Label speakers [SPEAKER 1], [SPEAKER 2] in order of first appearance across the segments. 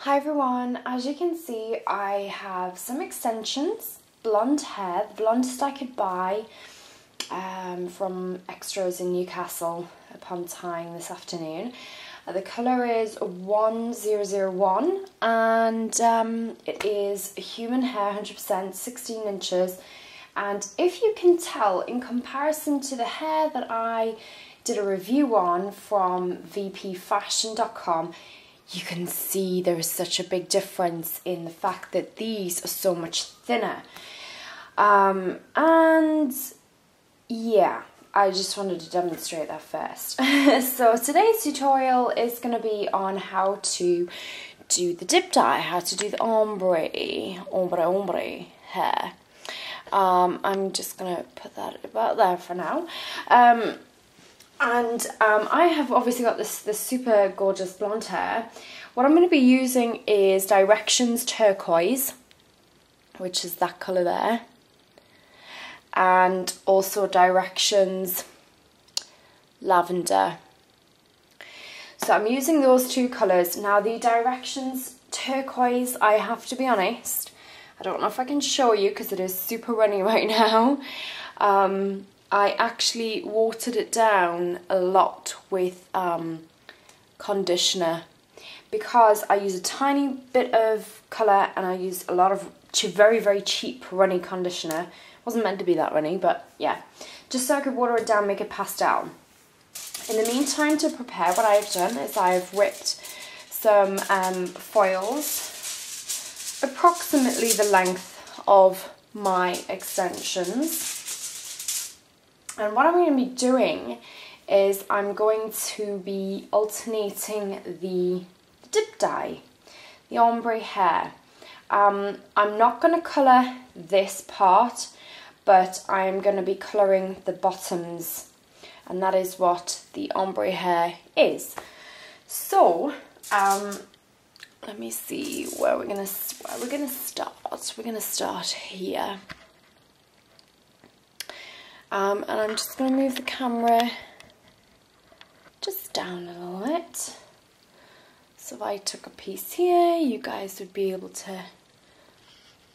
[SPEAKER 1] Hi everyone, as you can see I have some extensions, blonde hair, the blondest I could buy from Extras in Newcastle upon tying this afternoon. The colour is 1001 and it is human hair, 100%, 16 inches. And if you can tell, in comparison to the hair that I did a review on from vpfashion.com, you can see there is such a big difference in the fact that these are so much thinner. And yeah, I just wanted to demonstrate that first. So today's tutorial is going to be on how to do the dip dye, how to do the ombre hair. I'm just going to put that about there for now. I have obviously got this super gorgeous blonde hair. What I'm going to be using is Directions Turquoise, which is that colour there, and also Directions Lavender. So I'm using those two colours. Now the Directions Turquoise, I have to be honest, I don't know if I can show you because it is super runny right now. I actually watered it down a lot with conditioner because I use a tiny bit of colour and I use a lot of very, very cheap runny conditioner. It wasn't meant to be that runny, but yeah. Just so I could water it down, make it pastel. In the meantime, to prepare, what I've done is I've whipped some foils, approximately the length of my extensions. And what I'm going to be doing is I'm going to be alternating the dip dye, the ombre hair. I'm not going to colour this part, but I'm going to be colouring the bottoms, and that is what the ombre hair is. So, let me see where we're going to start. We're going to start here. And I'm just going to move the camera just down a little bit. So if I took a piece here, you guys would be able to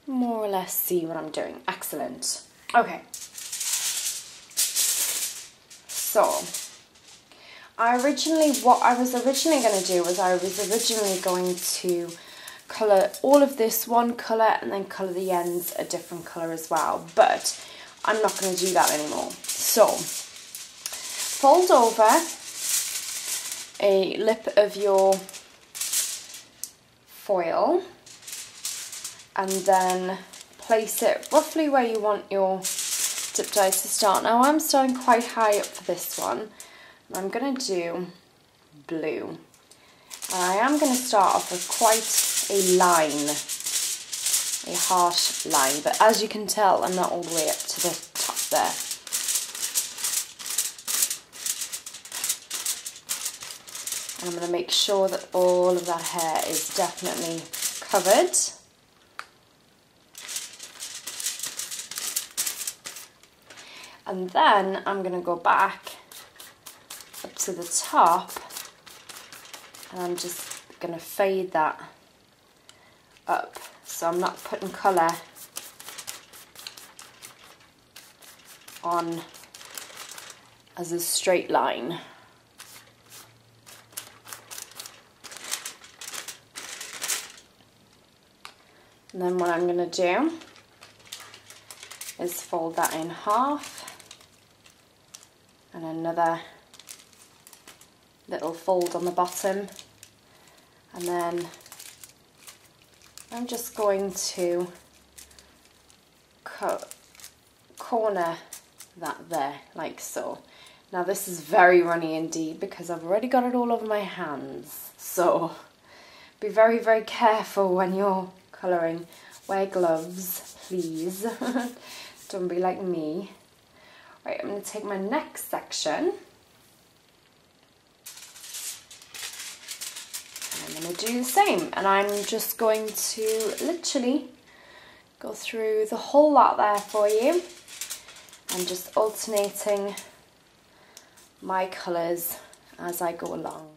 [SPEAKER 1] more or less see what I'm doing. Excellent. Okay. So, what I was originally going to do was I was originally going to colour all of this one colour and then colour the ends a different colour as well. But I'm not going to do that anymore. So, fold over a lip of your foil and then place it roughly where you want your dip dye to start. Now I'm starting quite high up for this one. I'm going to do blue. And I am going to start off with quite a line. A harsh line, but as you can tell, I'm not all the way up to the top there. And I'm going to make sure that all of that hair is definitely covered. And then I'm going to go back up to the top and I'm just going to fade that up. So I'm not putting colour on as a straight line. And then what I'm going to do is fold that in half and another little fold on the bottom, and then I'm just going to corner that there, like so. Now this is very runny indeed because I've already got it all over my hands. So be very, very careful when you're colouring. Wear gloves, please. Don't be like me. Right, I'm going to take my next section. I'm going to do the same, and I'm just going to literally go through the whole lot there for you and just alternating my colours as I go along.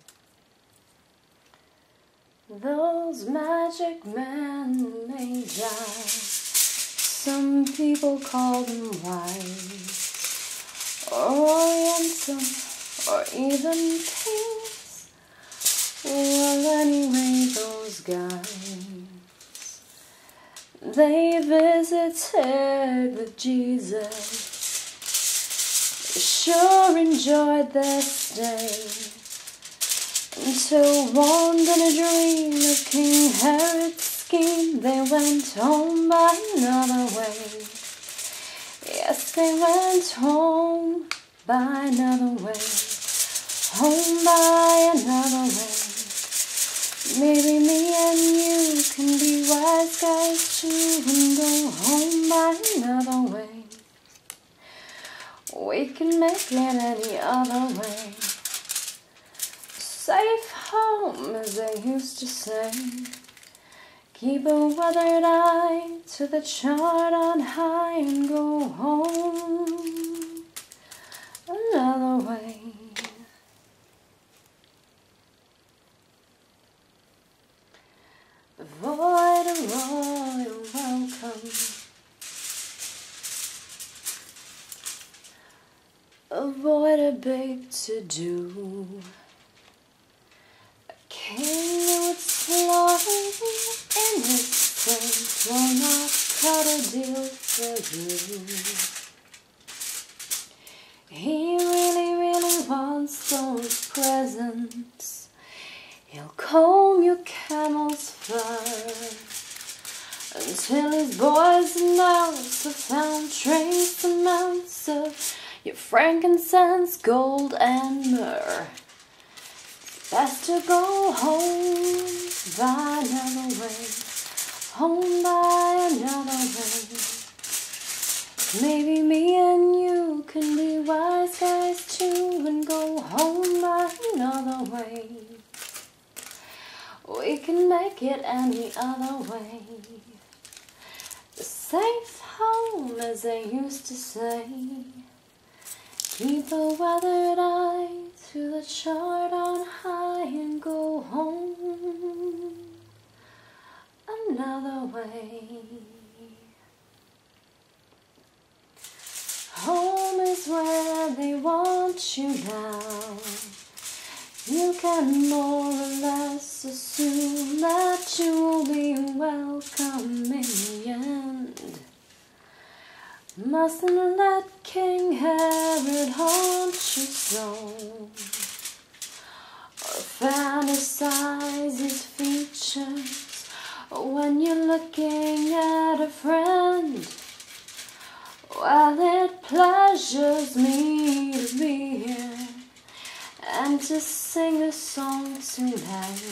[SPEAKER 1] Those magic men may die. Some people call them wise, oriental, or even kings. Well, anyway, those guys, they visited with Jesus. They sure enjoyed their stay, until warned in a dream of King Herod's scheme, they went home by another way. Yes, they went home by another way. Home by another way. Maybe me and you can be wise guys too and go home by another way. We can make it any other way. Safe home, as they used to say. Keep a weathered eye to the chart on high and go home another way. Avoid a royal welcome. Avoid a big to-do. King would slaughter in his state will not cut a deal for you. He really, really wants those presents. He'll comb your camel's fur until his boys and elves have found trace amounts of your frankincense, gold, and myrrh. Best to go home by another way, home by another way. Maybe me and you can be wise guys too and go home by another way. We can make it any other way. The safe home, as they used to say. Keep a weathered eye to the chart on high and go home another way. Home is where they want you now. You can more or less assume that you will be welcome in the end. Mustn't let King Herod haunt your soul, or fantasize his features when you're looking at a friend. Well, it pleasures me to be here and to sing a song tonight.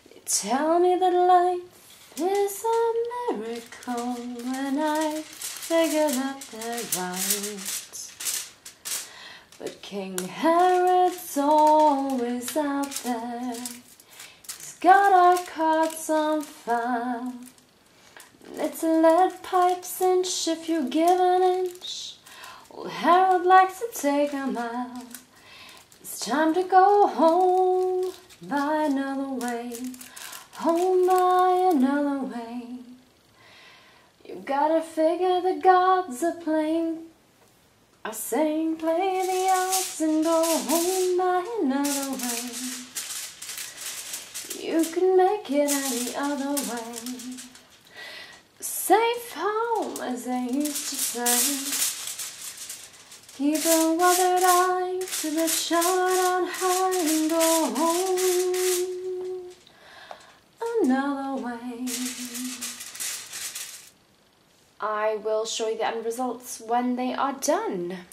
[SPEAKER 1] They tell me that life is a miracle when I figure that they're right. But King Herod's always out there. He's got our cards on file. It's a lead pipe cinch if you give an inch. Old Herod likes to take a mile. It's time to go home by another way. Home by another way. You gotta figure the gods are saying play the odds and go home by another way. You can make it any other way. Safe home, as they used to say. Keep a weathered eye to the chart on high and go home another way. I will show you the end results when they are done.